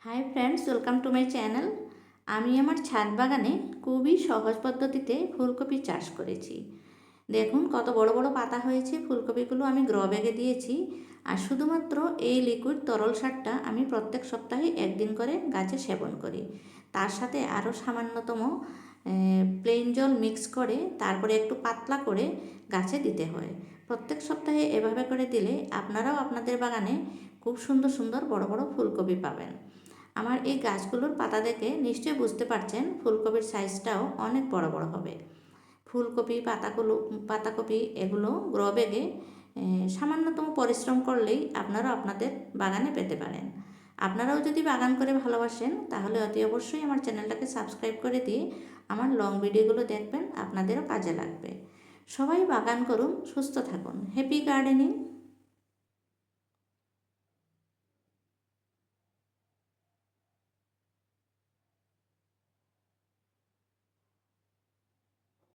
Hi friends, welcome to my channel. আমি আমার ছাদ বাগানে খুবই সহজ পদ্ধতিতে ফুলকপি চাষ করেছি। দেখুন কত বড় বড় পাতা হয়েছে। ফুলকপিগুলো আমি গ্রো ব্যাগে দিয়েছি। আর শুধুমাত্র এই লিকুইড তরল সারটা আমি প্রত্যেক সপ্তাহে একদিন করে গাছে সেবন করি। তার সাথে আরও সামান্যতম প্লেন জল মিক্স করে তারপরে একটু পাতলা করে গাছে দিতে হয়। প্রত্যেক সপ্তাহে এভাবে করে দিলে আপনারাও আপনাদের বাগানে খুব সুন্দর সুন্দর বড় বড় ফুলকপি পাবেন। আমার এই গাছগুলোর পাতা দেখে নিশ্চয়ই বুঝতে পারছেন ফুলকপির সাইজটাও অনেক বড় বড় হবে। ফুলকপি পাতাকপি এগুলো গ্রো ব্যাগে সামান্যতম পরিশ্রম করলেই আপনারা আপনাদের বাগানে পেতে পারেন। আপনারাও যদি বাগান করে ভালোবাসেন তাহলে অতি অবশ্যই আমার চ্যানেলটাকে সাবস্ক্রাইব করে দিয়ে আমার লং ভিডিওগুলো দেখবেন, আপনাদেরও কাজে লাগবে। সবাই বাগান করুন, সুস্থ থাকুন। Happy gardening.